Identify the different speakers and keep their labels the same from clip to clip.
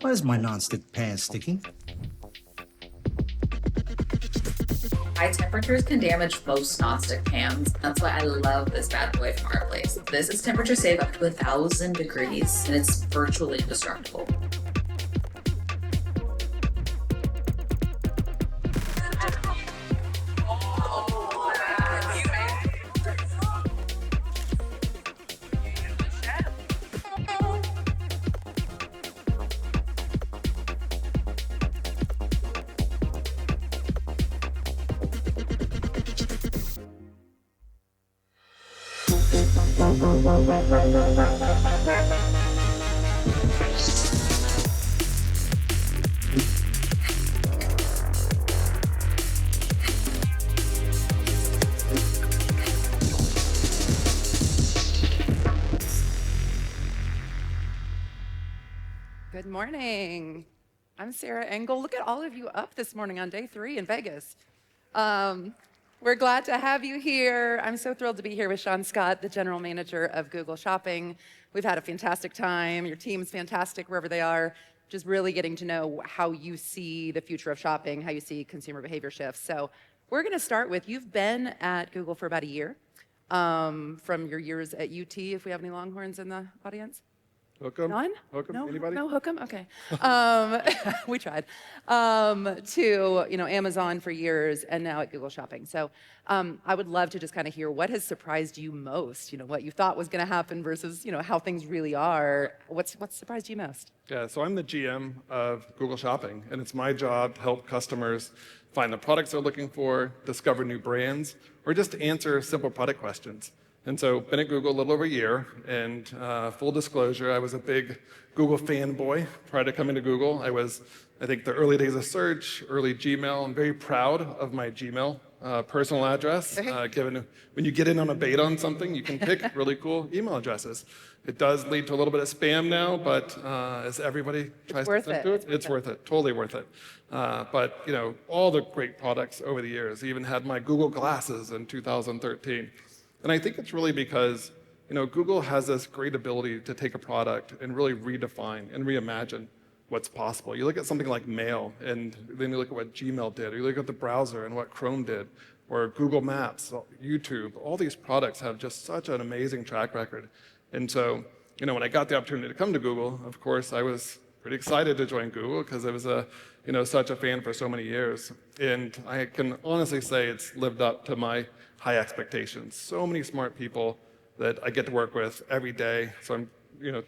Speaker 1: Why is my nonstick pan sticking?
Speaker 2: High temperatures can damage most nonstick pans. That's why I love this bad boy from our place. This is temperature safe up to 1,000 degrees, and it's virtually indestructible.
Speaker 3: Good morning. I'm Sarah Engel. Look at all of you up this morning on day 3 in Vegas. We're glad to have you here. I'm so thrilled to be here with Sean Scott, the general manager of Google Shopping. We've had a fantastic time. Your team's fantastic wherever they are. Just really getting to know how you see the future of shopping, how you see consumer behavior shifts. So we're going to start with, you've been at Google for about a year, from your years at UT, if we have any Longhorns in the audience.
Speaker 4: Hook 'em?
Speaker 3: None?
Speaker 4: Hook 'em?
Speaker 3: No,
Speaker 4: Anybody?
Speaker 3: no, hook 'em? Okay. We tried. To, Amazon for years and now at Google Shopping. So I would love to just kind of hear what has surprised you most, what you thought was going to happen versus, how things really are. What's surprised you most?
Speaker 4: Yeah, so I'm the GM of Google Shopping, and it's my job to help customers find the products they're looking for, discover new brands, or just answer simple product questions. And so been at Google a little over a year, and full disclosure, I was a big Google fanboy prior to coming to Google. I think the early days of search, early Gmail. I'm very proud of my Gmail personal address, given when you get in on a beta on something, you can pick really cool email addresses. It does lead to a little bit of spam now, but as everybody tries to send to it, it's worth it, totally worth it. But all the great products over the years, I even had my Google glasses in 2013. And I think it's really because Google has this great ability to take a product and really redefine and reimagine what's possible. You look at something like Mail, and then you look at what Gmail did, or you look at the browser and what Chrome did, or Google Maps, YouTube. All these products have just such an amazing track record. And so, when I got the opportunity to come to Google, of course, I was pretty excited to join Google because I was such a fan for so many years. And I can honestly say it's lived up to my high expectations. So many smart people that I get to work with every day. So I'm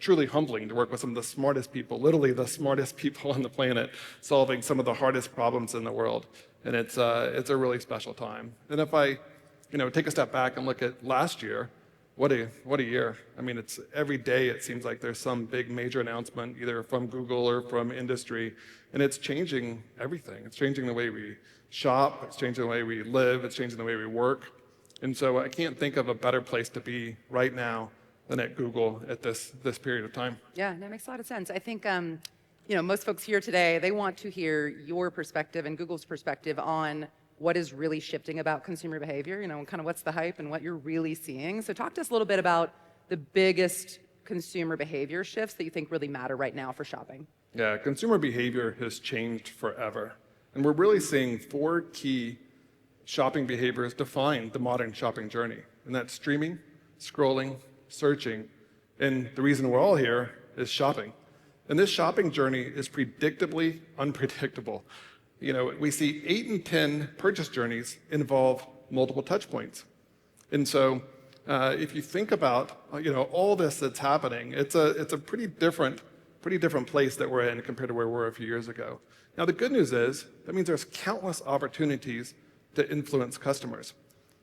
Speaker 4: truly humbling to work with some of the smartest people, literally the smartest people on the planet, solving some of the hardest problems in the world. And it's a really special time. And if I take a step back and look at last year, what a year. I mean, it's every day it seems like there's some big major announcement, either from Google or from industry, and it's changing everything. It's changing the way we shop, it's changing the way we live, it's changing the way we work. And so I can't think of a better place to be right now than at Google at this period of time.
Speaker 3: Yeah, that makes a lot of sense. I think, most folks here today, they want to hear your perspective and Google's perspective on what is really shifting about consumer behavior, and kind of what's the hype and what you're really seeing. So talk to us a little bit about the biggest consumer behavior shifts that you think really matter right now for shopping.
Speaker 4: Yeah, consumer behavior has changed forever. And we're really seeing 4 key shopping behaviors define the modern shopping journey. And that's streaming, scrolling, searching, and the reason we're all here is shopping. And this shopping journey is predictably unpredictable. We see 8 in 10 purchase journeys involve multiple touch points. And so if you think about all this that's happening, it's a pretty different place that we're in compared to where we were a few years ago. Now the good news is that means there's countless opportunities to influence customers.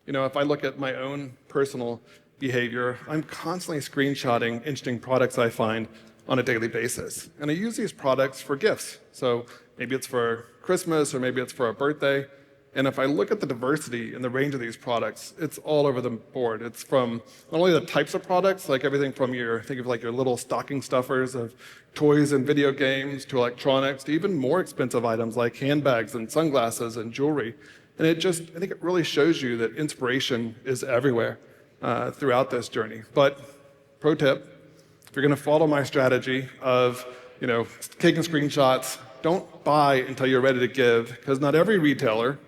Speaker 4: If I look at my own personal behavior, I'm constantly screenshotting interesting products I find on a daily basis. And I use these products for gifts. So maybe it's for Christmas or maybe it's for a birthday. And if I look at the diversity and the range of these products, it's all over the board. It's from not only the types of products, like everything from your little stocking stuffers of toys and video games to electronics to even more expensive items like handbags and sunglasses and jewelry. And I think it really shows you that inspiration is everywhere throughout this journey. But pro tip, if you're going to follow my strategy of taking screenshots. Don't buy until you're ready to give, because not every retailer,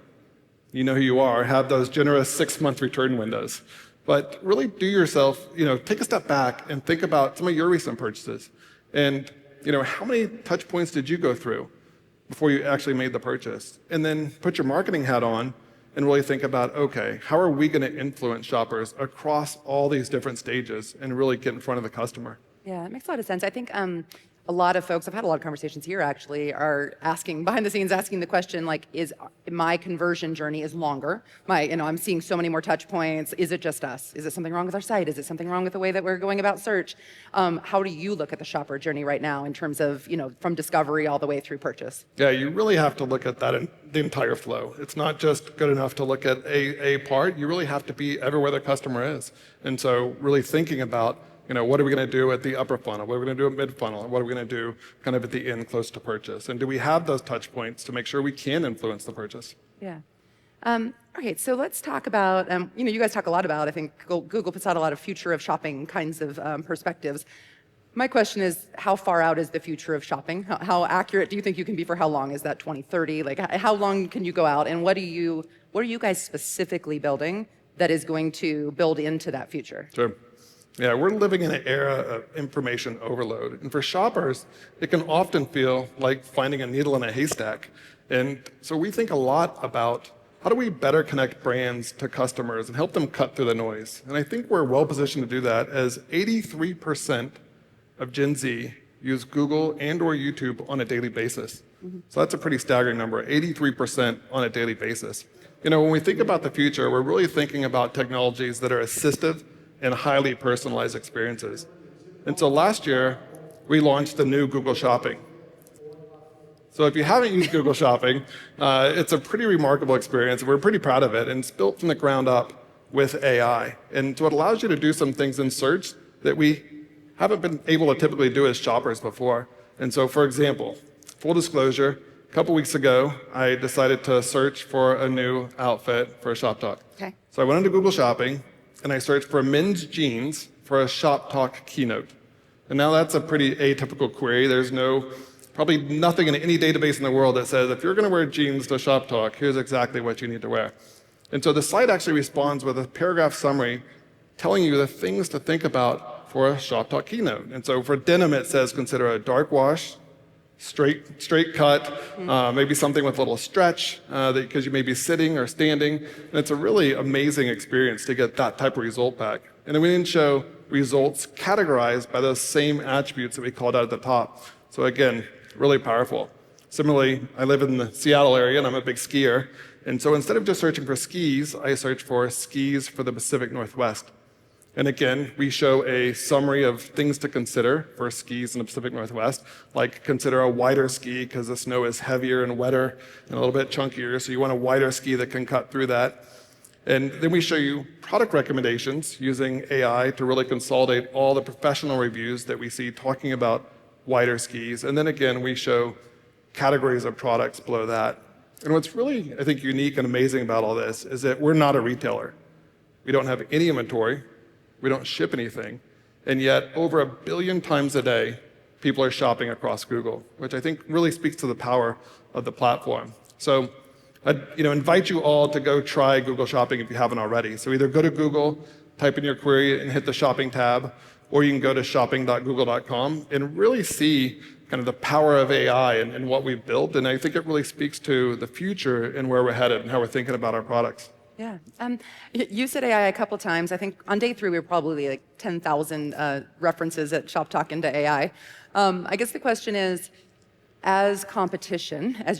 Speaker 4: you know who you are, have those generous 6-month return windows. But really do yourself, take a step back and think about some of your recent purchases. And, how many touch points did you go through before you actually made the purchase? And then put your marketing hat on and really think about, okay, how are we going to influence shoppers across all these different stages and really get in front of the customer?
Speaker 3: Yeah, that makes a lot of sense. I think a lot of folks, I've had a lot of conversations here actually, are asking, behind the scenes, asking the question, like, is my conversion journey is longer? I'm seeing so many more touch points. Is it just us? Is it something wrong with our site? Is it something wrong with the way that we're going about search? How do you look at the shopper journey right now in terms of, from discovery all the way through purchase?
Speaker 4: Yeah, you really have to look at that in the entire flow. It's not just good enough to look at a part. You really have to be everywhere the customer is. And so really thinking about, what are we going to do at the upper funnel? What are we going to do at mid funnel? What are we going to do kind of at the end close to purchase? And do we have those touch points to make sure we can influence the purchase?
Speaker 3: Yeah. Okay, so let's talk about, you guys talk a lot about, I think Google puts out a lot of future of shopping kinds of perspectives. My question is, how far out is the future of shopping? How accurate do you think you can be for how long? Is that 2030? Like, how long can you go out? And what are you guys specifically building that is going to build into that future?
Speaker 4: Sure. Yeah, we're living in an era of information overload. And for shoppers, it can often feel like finding a needle in a haystack. And so we think a lot about how do we better connect brands to customers and help them cut through the noise. And I think we're well positioned to do that, as 83% of Gen Z use Google and or YouTube on a daily basis. So that's a pretty staggering number, 83% on a daily basis. When we think about the future, we're really thinking about technologies that are assistive and highly personalized experiences. And so last year, we launched the new Google Shopping. So if you haven't used Google Shopping, it's a pretty remarkable experience. We're pretty proud of it, and it's built from the ground up with AI. And so it allows you to do some things in search that we haven't been able to typically do as shoppers before. And so, for example, full disclosure, a couple weeks ago, I decided to search for a new outfit for Shoptalk.
Speaker 3: Okay.
Speaker 4: So I went into Google Shopping, and I searched for men's jeans for a Shoptalk Keynote. And now that's a pretty atypical query. There's probably nothing in any database in the world that says, if you're going to wear jeans to Shoptalk, here's exactly what you need to wear. And so the site actually responds with a paragraph summary telling you the things to think about for a Shoptalk Keynote. And so for denim, it says consider a dark wash, straight cut, maybe something with a little stretch because you may be sitting or standing. And it's a really amazing experience to get that type of result back. And then we didn't show results categorized by those same attributes that we called out at the top. So again, really powerful. Similarly, I live in the Seattle area and I'm a big skier. And so instead of just searching for skis, I search for skis for the Pacific Northwest. And again, we show a summary of things to consider for skis in the Pacific Northwest, like consider a wider ski because the snow is heavier and wetter and a little bit chunkier, so you want a wider ski that can cut through that. And then we show you product recommendations using AI to really consolidate all the professional reviews that we see talking about wider skis. And then again, we show categories of products below that. And what's really, I think, unique and amazing about all this is that we're not a retailer. We don't have any inventory. We don't ship anything, and yet over 1 billion times a day, people are shopping across Google, which I think really speaks to the power of the platform. So I invite you all to go try Google Shopping if you haven't already. So either go to Google, type in your query and hit the shopping tab, or you can go to shopping.google.com and really see kind of the power of AI and what we've built. And I think it really speaks to the future and where we're headed and how we're thinking about our products.
Speaker 3: Yeah. You said AI a couple times. I think on day 3, we were probably like 10,000 references at Shoptalk into AI. I guess the question is, as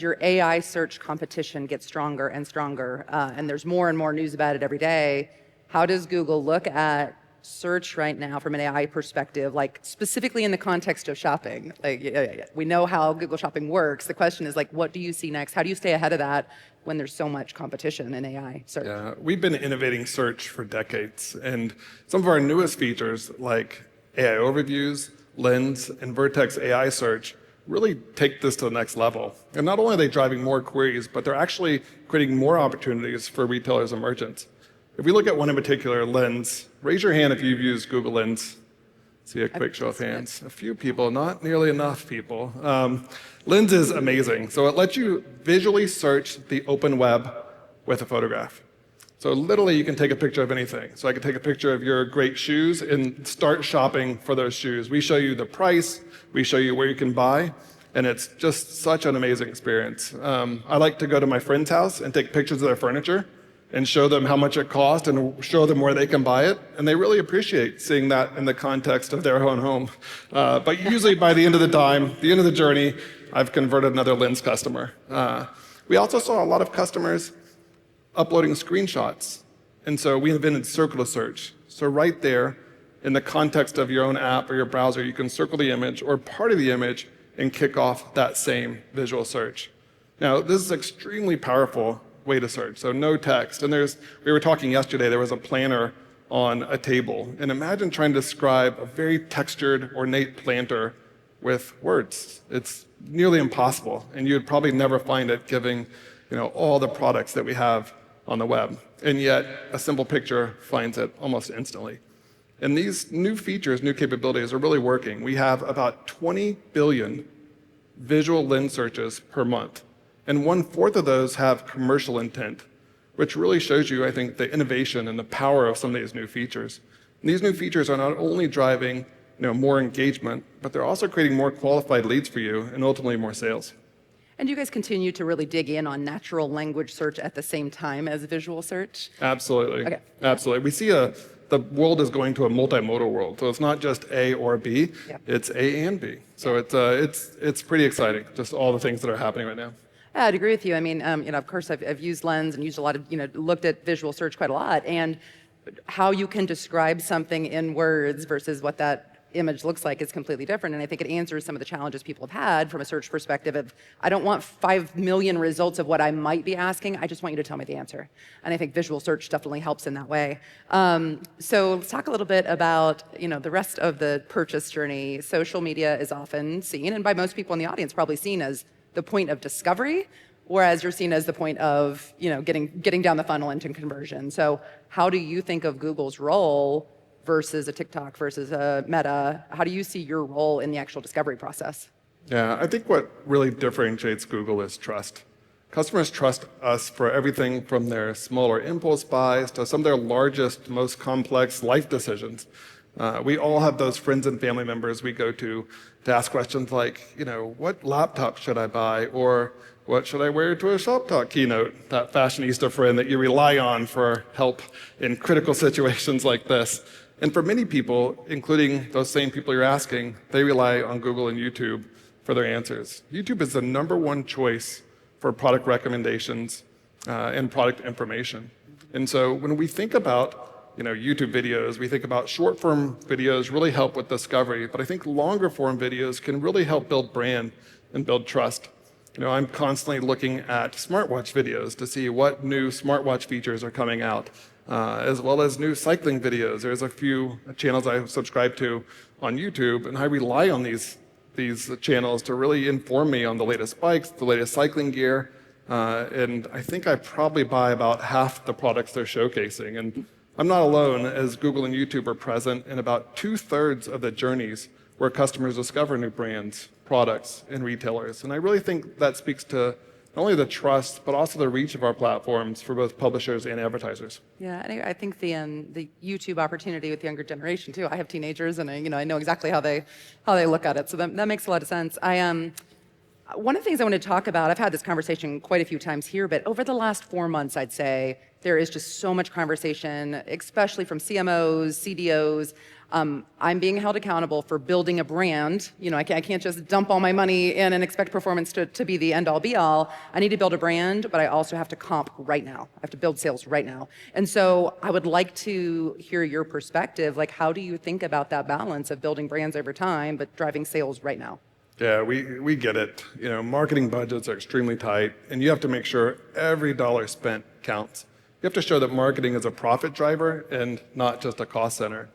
Speaker 3: your AI search competition gets stronger and stronger, and there's more and more news about it every day, how does Google look at search right now from an AI perspective, like specifically in the context of shopping? Like, we know how Google Shopping works. The question is, like, what do you see next? How do you stay ahead of that when there's so much competition in AI search?
Speaker 4: Yeah, we've been innovating search for decades, and some of our newest features like AI overviews, Lens, and Vertex AI search really take this to the next level. And not only are they driving more queries, but they're actually creating more opportunities for retailers and merchants. If we look at one in particular, Lens, raise your hand if you've used Google Lens. See a quick show of hands. A few people, not nearly enough people. Lens is amazing. So it lets you visually search the open web with a photograph. So literally you can take a picture of anything. So I can take a picture of your great shoes and start shopping for those shoes. We show you the price, we show you where you can buy, and it's just such an amazing experience. I like to go to my friend's house and take pictures of their furniture and show them how much it cost and show them where they can buy it. And they really appreciate seeing that in the context of their own home. But usually by the end of the journey, I've converted another Lens customer. We also saw a lot of customers uploading screenshots. And so we invented circle to search. So right there, in the context of your own app or your browser, you can circle the image or part of the image and kick off that same visual search. Now, this is extremely powerful way to search. So no text. And we were talking yesterday, there was a planter on a table. And imagine trying to describe a very textured, ornate planter with words. It's nearly impossible. And you'd probably never find it given, all the products that we have on the web. And yet, a simple picture finds it almost instantly. And these new features, new capabilities are really working. We have about 20 billion visual lens searches per month. And 1/4 of those have commercial intent, which really shows you, I think, the innovation and the power of some of these new features. And these new features are not only driving more engagement, but they're also creating more qualified leads for you and ultimately more sales.
Speaker 3: And you guys continue to really dig in on natural language search at the same time as visual search?
Speaker 4: Absolutely.
Speaker 3: Okay.
Speaker 4: Absolutely. We see the world is going to a multimodal world. So it's not just A or B, it's A and B. So it's pretty exciting, just all the things that are happening right now.
Speaker 3: Yeah, I'd agree with you. I mean, of course, I've used Lens and used a lot of, looked at visual search quite a lot, and how you can describe something in words versus what that image looks like is completely different. And I think it answers some of the challenges people have had from a search perspective of, I don't want 5 million results of what I might be asking. I just want you to tell me the answer. And I think visual search definitely helps in that way. So let's talk a little bit about, the rest of the purchase journey. Social media is often seen, and by most people in the audience, probably seen as the point of discovery, whereas you're seen as the point of, getting down the funnel into conversion. So how do you think of Google's role versus a TikTok versus a Meta? How do you see your role in the actual discovery process?
Speaker 4: Yeah, I think what really differentiates Google is trust. Customers trust us for everything from their smaller impulse buys to some of their largest, most complex life decisions. We all have those friends and family members we go to ask questions like, what laptop should I buy? Or what should I wear to a Shoptalk keynote? That fashionista friend that you rely on for help in critical situations like this. And for many people, including those same people you're asking, they rely on Google and YouTube for their answers. YouTube is the #1 choice for product recommendations and product information. And so when we think about YouTube videos, we think about short-form videos really help with discovery, but I think longer-form videos can really help build brand and build trust. I'm constantly looking at smartwatch videos to see what new smartwatch features are coming out, as well as new cycling videos. There's a few channels I subscribe to on YouTube, and I rely on these channels to really inform me on the latest bikes, the latest cycling gear, and I think I probably buy about half the products they're showcasing. And I'm not alone, as Google and YouTube are present in about 2/3 of the journeys where customers discover new brands, products, and retailers. And I really think that speaks to not only the trust, but also the reach of our platforms for both publishers and advertisers.
Speaker 3: Yeah, and I think the YouTube opportunity with the younger generation too. I have teenagers, and I know exactly how they look at it. So that makes a lot of sense. One of the things I want to talk about, I've had this conversation quite a few times here, but over the last 4 months, I'd say there is just so much conversation, especially from CMOs, CDOs. I'm being held accountable for building a brand. I can't just dump all my money in and expect performance to be the end all be all. I need to build a brand, but I also have to comp right now. I have to build sales right now. And so I would like to hear your perspective. Like, how do you think about that balance of building brands over time, but driving sales right now?
Speaker 4: Yeah, we get it. Marketing budgets are extremely tight, and you have to make sure every dollar spent counts. You have to show that marketing is a profit driver and not just a cost center.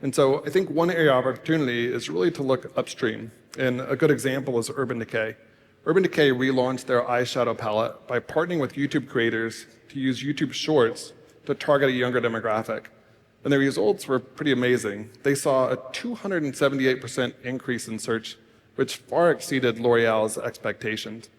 Speaker 4: And so I think one area of opportunity is really to look upstream. And a good example is Urban Decay. Urban Decay relaunched their eyeshadow palette by partnering with YouTube creators to use YouTube Shorts to target a younger demographic. And the results were pretty amazing. They saw a 278% increase in search, which far exceeded L'Oreal's expectations.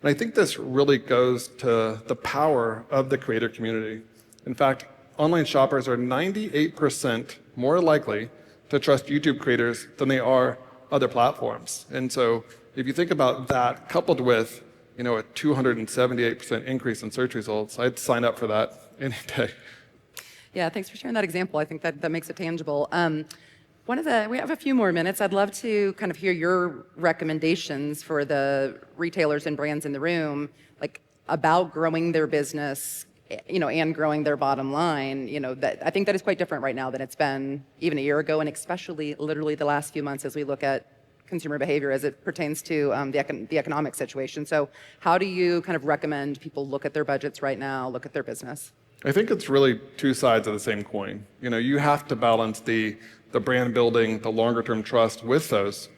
Speaker 4: And I think this really goes to the power of the creator community. In fact, online shoppers are 98% more likely to trust YouTube creators than they are other platforms. And so if you think about that coupled with a 278% increase in search results, I'd sign up for that any day.
Speaker 3: Yeah, thanks for sharing that example. I think that makes it tangible. We have a few more minutes. I'd love to kind of hear your recommendations for the retailers and brands in the room, like about growing their business, and growing their bottom line. I think that is quite different right now than it's been even a year ago, and especially literally the last few months as we look at consumer behavior as it pertains to the economic situation. So how do you kind of recommend people look at their budgets right now, look at their business?
Speaker 4: I think it's really two sides of the same coin. You have to balance the brand building, the longer term trust with those,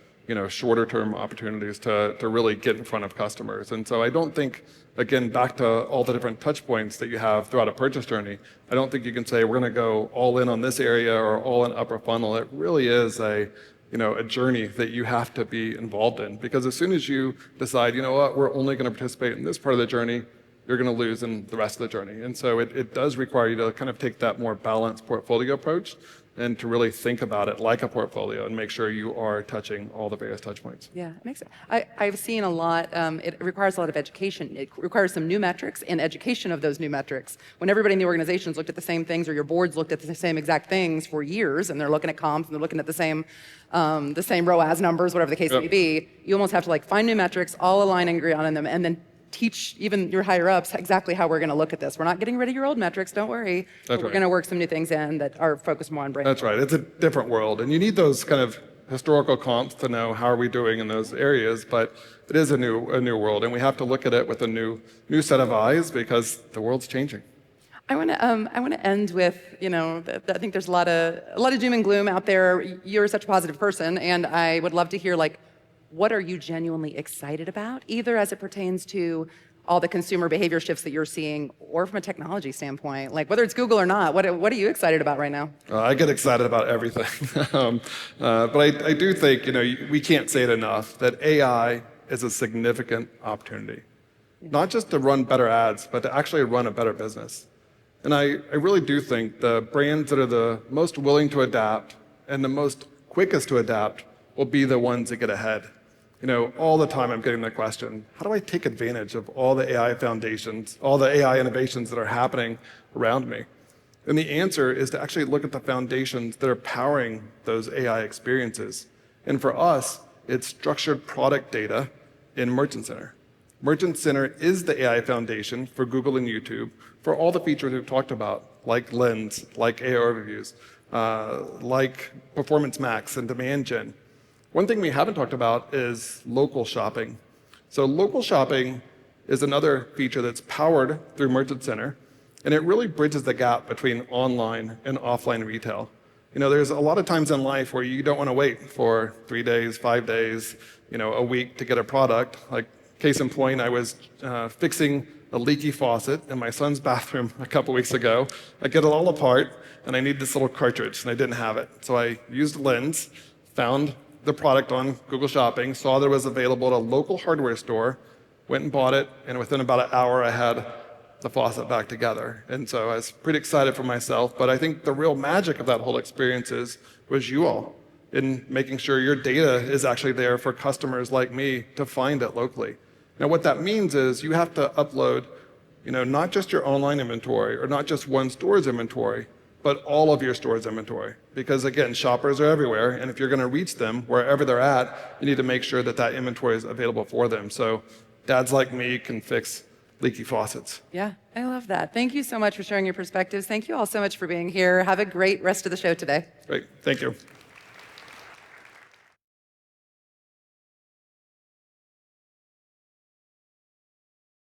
Speaker 4: shorter term opportunities to really get in front of customers. And so I don't think, again, back to all the different touch points that you have throughout a purchase journey, I don't think you can say we're going to go all in on this area or all in upper funnel. It really is a journey that you have to be involved in, because as soon as you decide, we're only going to participate in this part of the journey, you're going to lose in the rest of the journey. And so it does require you to kind of take that more balanced portfolio approach and to really think about it like a portfolio and make sure you are touching all the various touch points.
Speaker 3: Yeah, it makes sense. I've seen a lot, it requires a lot of education. It requires some new metrics and education of those new metrics. When everybody in the organizations looked at the same things, or your boards looked at the same exact things for years, and they're looking at comps and they're looking at the same ROAS numbers, whatever the case may be, you almost have to find new metrics, all align and agree on them, and then teach even your higher ups exactly how we're going to look at this. We're not getting rid of your old metrics, don't worry. We're going to work some new things in that are focused more on brand.
Speaker 4: That's right. It's a different world. And you need those kind of historical comps to know how are we doing in those areas, but it is a new world, and we have to look at it with a new set of eyes because the world's changing.
Speaker 3: I want to end with, I think there's a lot of doom and gloom out there. You're such a positive person, and I would love to hear what are you genuinely excited about, either as it pertains to all the consumer behavior shifts that you're seeing, or from a technology standpoint, whether it's Google or not, what are you excited about right now?
Speaker 4: I get excited about everything. But I do think, we can't say it enough, that AI is a significant opportunity. Not just to run better ads, but to actually run a better business. And I really do think the brands that are the most willing to adapt and the most quickest to adapt will be the ones that get ahead. All the time I'm getting the question, how do I take advantage of all the AI foundations, all the AI innovations that are happening around me? And the answer is to actually look at the foundations that are powering those AI experiences. And for us, it's structured product data in Merchant Center. Merchant Center is the AI foundation for Google and YouTube for all the features we've talked about, like Lens, like AI overviews, like Performance Max and Demand Gen. One thing we haven't talked about is local shopping. So local shopping is another feature that's powered through Merchant Center, and it really bridges the gap between online and offline retail. There's a lot of times in life where you don't want to wait for 3 days, 5 days, a week to get a product. Like case in point, I was fixing a leaky faucet in my son's bathroom a couple weeks ago. I get it all apart, and I need this little cartridge, and I didn't have it. So I used Lens, found the product on Google Shopping, saw that it was available at a local hardware store, went and bought it, and within about an hour I had the faucet back together. And so I was pretty excited for myself, but I think the real magic of that whole experience was you all in making sure your data is actually there for customers like me to find it locally. Now what that means is you have to upload, not just your online inventory or not just one store's inventory, but all of your store's inventory. Because again, shoppers are everywhere, and if you're going to reach them wherever they're at, you need to make sure that that inventory is available for them. So dads like me can fix leaky faucets.
Speaker 3: Yeah, I love that. Thank you so much for sharing your perspectives. Thank you all so much for being here. Have a great rest of the show today.
Speaker 4: Great, thank you.